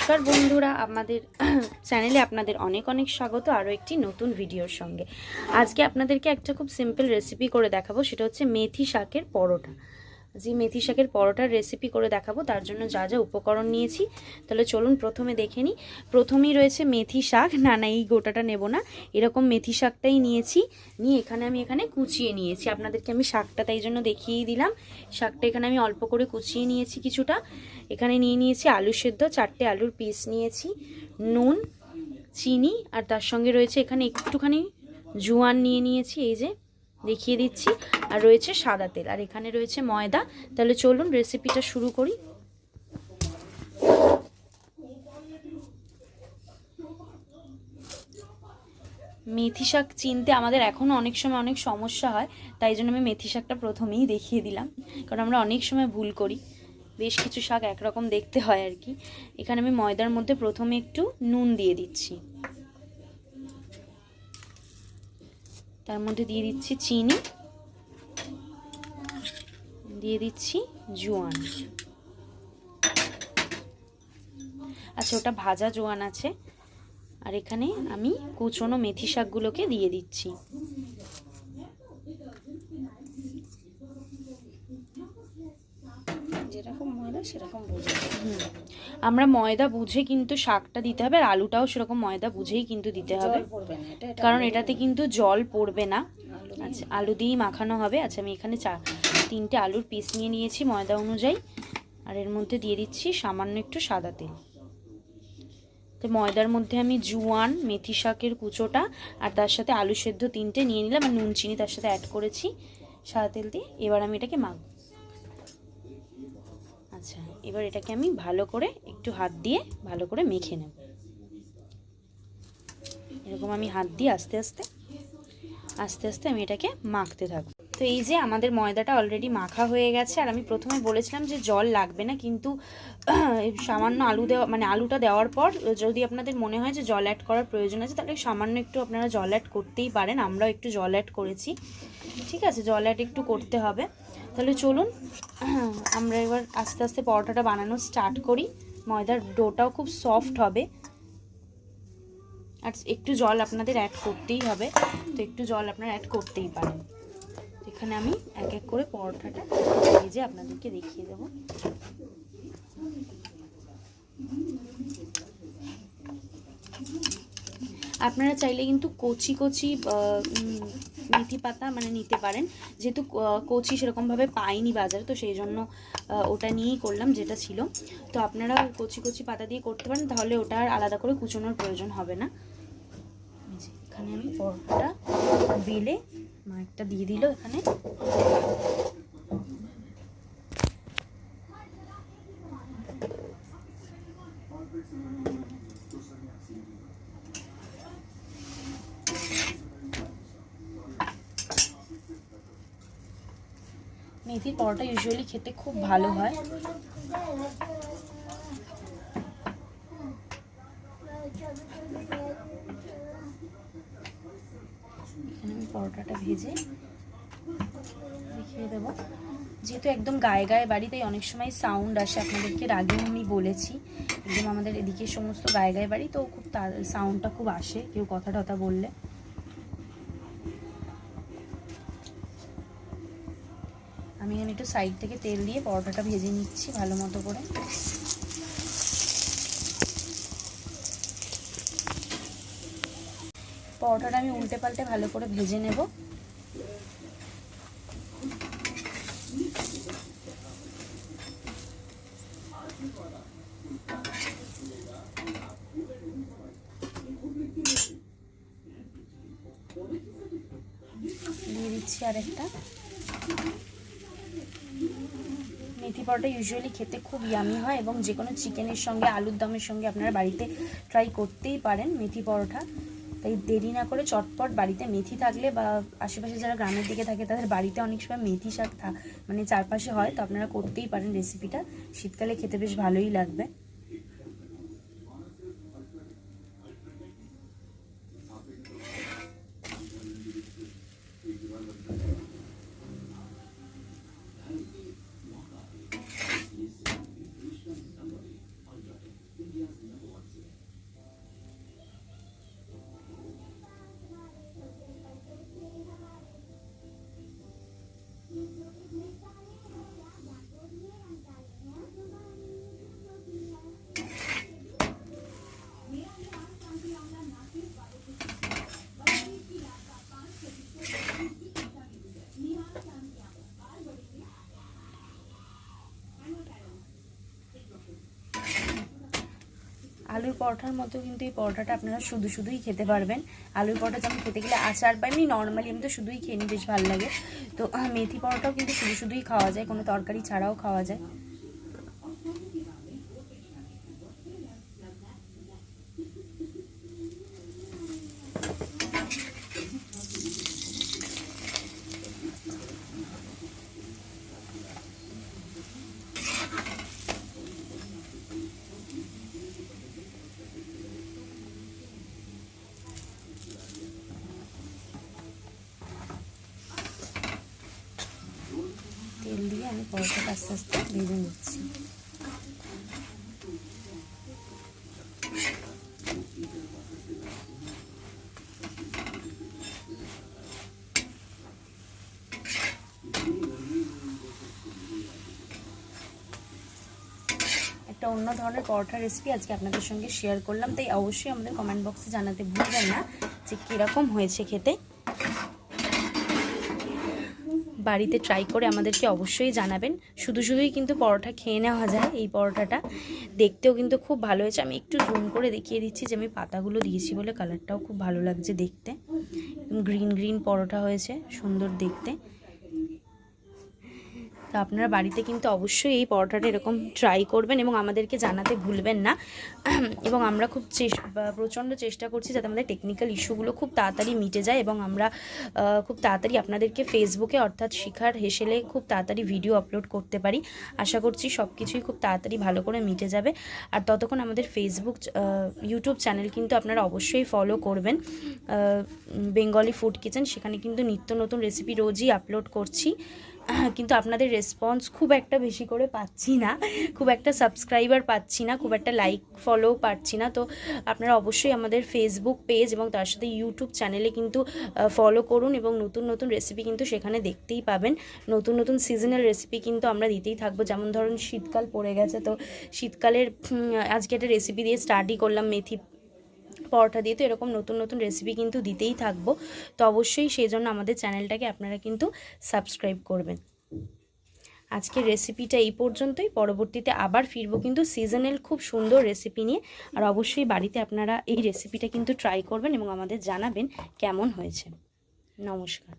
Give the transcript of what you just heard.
নমস্কার বন্ধুরা, আমাদের চ্যানেলে আপনাদের অনেক অনেক স্বাগত আরও একটি নতুন ভিডিওর সঙ্গে। আজকে আপনাদেরকে একটা খুব সিম্পল রেসিপি করে দেখাবো, সেটা হচ্ছে মেথি শাকের পরোটা। যে মেথি শাকের পরোটার রেসিপি করে দেখাবো, তার জন্য যা যা উপকরণ নিয়েছি তাহলে চলুন প্রথমে দেখে নিই। প্রথমেই রয়েছে মেথি শাক, না এই গোটাটা নেব না, এরকম মেথি শাকটাই নিয়েছি। নিয়ে এখানে কুচিয়ে নিয়েছি, আপনাদেরকে আমি শাকটা তাই জন্য দেখিয়েই দিলাম। শাকটা এখানে আমি অল্প করে কুচিয়ে নিয়েছি কিছুটা। এখানে নিয়ে নিয়েছি আলু সেদ্ধ, 4টে আলুর পিস নিয়েছি, নুন, চিনি, আর তার সঙ্গে রয়েছে এখানে একটুখানি জোয়ান নিয়ে নিয়েছি, এই যে দেখিয়ে দিচ্ছি, আর রয়েছে সাদা তেল, আর এখানে রয়েছে ময়দা। তাহলে চলুন রেসিপিটা শুরু করি। মেথি শাক চিনতে আমাদের এখনও অনেক সময় অনেক সমস্যা হয়, তাই জন্য আমি মেথি শাকটা প্রথমেই দেখিয়ে দিলাম, কারণ আমরা অনেক সময় ভুল করি, বেশ কিছু শাক একরকম দেখতে হয় আর কি। এখানে আমি ময়দার মধ্যে প্রথমে একটু নুন দিয়ে দিচ্ছি, তার মধ্যে দিয়ে দিচ্ছি চিনি, দিয়ে দিচ্ছি জোয়ান। আচ্ছা, ওটা ভাজা জোয়ান আছে। আর এখানে আমি কুচনো মেথি শাকগুলোকে দিয়ে দিচ্ছি। যেরকম ময়দা সেরকম বুঝে আমরা ময়দা বুঝে কিন্তু শাকটা দিতে হবে, আর আলুটাও সেরকম ময়দা বুঝেই কিন্তু দিতে হবে, কারণ এটাতে কিন্তু জল পড়বে না। আচ্ছা, আলু দিয়েই মাখানো হবে। আচ্ছা, আমি এখানে 3টে আলুর পিস নিয়ে নিয়েছি ময়দা অনুযায়ী, আর এর মধ্যে দিয়ে দিচ্ছি সামান্য একটু সাদা তেল। তো ময়দার মধ্যে আমি জোয়ান, মেথি শাকের কুচোটা, আর তার সাথে আলু সেদ্ধ 3টে নিয়ে নিলাম, আর নুন চিনি তার সাথে অ্যাড করেছি সাদা তেল দিয়ে। এবার আমি এটাকে মাখব। আচ্ছা, এবার এটাকে আমি ভালো করে একটু হাত দিয়ে ভালো করে মেখে নেব। এরকম আমি হাত দিয়ে আস্তে আস্তে আমি এটাকে মাখতে থাকবো। তো এই যে আমাদের ময়দাটা অলরেডি মাখা হয়ে গেছে, আর আমি প্রথমে বলেছিলাম যে জল লাগবে না, কিন্তু সামান্য আলু দেওয়া মানে আলুটা দেওয়ার পর যদি আপনাদের মনে হয় যে জল অ্যাড করার প্রয়োজন আছে, তাহলে সামান্য একটু আপনারা জল অ্যাড করতেই পারেন। আমরাও একটু জল অ্যাড করেছি, ঠিক আছে, জল অ্যাড একটু করতে হবে। তাহলে চলুন আমরা এবার আস্তে আস্তে পরোটাটা বানানো স্টার্ট করি। ময়দার ডোটাও খুব সফট হবে, আর একটু জল আপনাদের অ্যাড করতেই হবে, তো একটু জল আপনারা অ্যাড করতেই পারেন। এখানে আমি এক এক করে পরোটাটা ভেজে আপনাদেরকে দেখিয়ে দেব। আপনারা চাইলে কিন্তু কচি কচি মেথি পাতা মানে নিতে পারেন, যেহেতু কচি সেরকমভাবে পাইনি বাজারে, তো সেই জন্য ওটা নিয়েই করলাম যেটা ছিল। তো আপনারা কচি কচি পাতা দিয়ে করতে পারেন, তাহলে ওটা আর আলাদা করে কুচোনোর প্রয়োজন হবে না। এখানে আমি পরোটাটা বেলে মা একটা দিয়ে দিল এখানে। মেথির পরোটা ইউজুয়ালি খেতে খুব ভালো হয়। এখানে আমি পরোটাটা ভেজে দেখিয়ে দেবো। যেহেতু একদম গায়ে গায়ে বাড়ি, তাই অনেক সময় সাউন্ড আসে, আপনাদেরকে আগেও আমি বলেছি, একদম আমাদের এদিকে সমস্ত গায়ে গায়ে বাড়ি, তো খুব সাউন্ডটা খুব আসে কেউ কথা টথা বললে। আমি এখানে একটু সাইড থেকে তেল দিয়ে পরোটাটা ভেজে নিচ্ছি ভালো মতো করে। পরোটাটা আমি উল্টে পাল্টে ভালো করে ভেজে নেব। দিয়ে দিচ্ছি আরেকটা। মেথি পরোটা ইউজুয়ালি খেতে খুব ইয়ামি হয়, এবং যে কোনো চিকেনের সঙ্গে আলুর দমের সঙ্গে আপনারা বাড়িতে ট্রাই করতেই পারেন মেথি পরোটা। তাই দেরি না করে চটপট বাড়িতে মেথি থাকলে, বা আশেপাশে যারা গ্রামের দিকে থাকে তাদের বাড়িতে অনেক সময় মেথি শাক মানে চারপাশে হয়, তো আপনারা করতেই পারেন রেসিপিটা। শীতকালে খেতে বেশ ভালোই লাগবে। আলুর পরোটার মতো কিন্তু এই পরোটাটা আপনারা শুধুই খেতে পারবেন। আলুর পরোটা যেমন খেতে গেলে আচার বা এমনি নর্মালি আমি তো শুধুই খেয়ে নিই, বেশ ভালো লাগে। তো মেথি পরোটাও কিন্তু শুধুই খাওয়া যায়, কোনো তরকারি ছাড়াও খাওয়া যায়। তেল দিয়ে আমি পরোটাটা আস্তে আস্তে ভেজে নিচ্ছি। একটা অন্য ধরনের পরোটা রেসিপি আজকে আপনাদের সঙ্গে শেয়ার করলাম, তাই অবশ্যই আমাদের কমেন্ট বক্সে জানাতে ভুলবেন না যে কীরকম হয়েছে খেতে। বাড়িতে ট্রাই করে আমাদেরকে অবশ্যই জানাবেন। শুধুই কিন্তু পরোটা খেয়ে নেওয়া যায়। এই পরোটাটা দেখতেও কিন্তু খুব ভালো হয়েছে। আমি একটু জুম করে দেখিয়ে দিচ্ছি যে আমি পাতাগুলো দিয়েছি বলে কালারটাও খুব ভালো লাগছে দেখতে। গ্রিন পরোটা হয়েছে, সুন্দর দেখতে। তো আপনারা বাড়িতে কিন্তু অবশ্যই এই পরোটাটা এরকম ট্রাই করবেন এবং আমাদেরকে জানাতে ভুলবেন না। এবং আমরা খুব প্রচণ্ড চেষ্টা করছি যাতে আমাদের টেকনিক্যাল ইস্যুগুলো খুব তাড়াতাড়ি মিটে যায় এবং আমরা খুব তাড়াতাড়ি আপনাদেরকে ফেসবুকে অর্থাৎ শিখার হেসেলে খুব তাড়াতাড়ি ভিডিও আপলোড করতে পারি। আশা করছি সব কিছুই খুব তাড়াতাড়ি ভালো করে মিটে যাবে। আর ততক্ষণ আমাদের ফেসবুক ইউটিউব চ্যানেল কিন্তু আপনারা অবশ্যই ফলো করবেন, বেঙ্গলি ফুড কিচেন। সেখানে কিন্তু নিত্য নতুন রেসিপি রোজই আপলোড করছি। কিন্তু আপনাদের রেসপন্স খুব একটা বেশি করে পাচ্ছি না, খুব একটা সাবস্ক্রাইবার পাচ্ছি না, খুব একটা লাইক ফলো পাচ্ছি না। তো আপনারা অবশ্যই আমাদের ফেসবুক পেজ এবং তার সাথে ইউটিউব চ্যানেলে কিন্তু ফলো করুন এবং নতুন রেসিপি কিন্তু সেখানে দেখতেই পাবেন। নতুন সিজনাল রেসিপি কিন্তু আমরা দিতেই থাকবো। যেমন ধরুন শীতকাল পড়ে গেছে, তো শীতকালের আজকে একটা রেসিপি দিয়ে স্টার্টই করলাম, মেথি পরোটা দিয়ে। তো এরকম নতুন রেসিপি কিন্তু দিতেই থাকবো। তো অবশ্যই সেই জন্য আমাদের চ্যানেলটাকে আপনারা কিন্তু সাবস্ক্রাইব করবেন। আজকের রেসিপিটা এই পর্যন্তই। পরবর্তীতে আবার ফিরবো কিন্তু সিজনাল খুব সুন্দর রেসিপি নিয়ে। আর অবশ্যই বাড়িতে আপনারা এই রেসিপিটা কিন্তু ট্রাই করবেন এবং আমাদের জানাবেন কেমন হয়েছে। নমস্কার।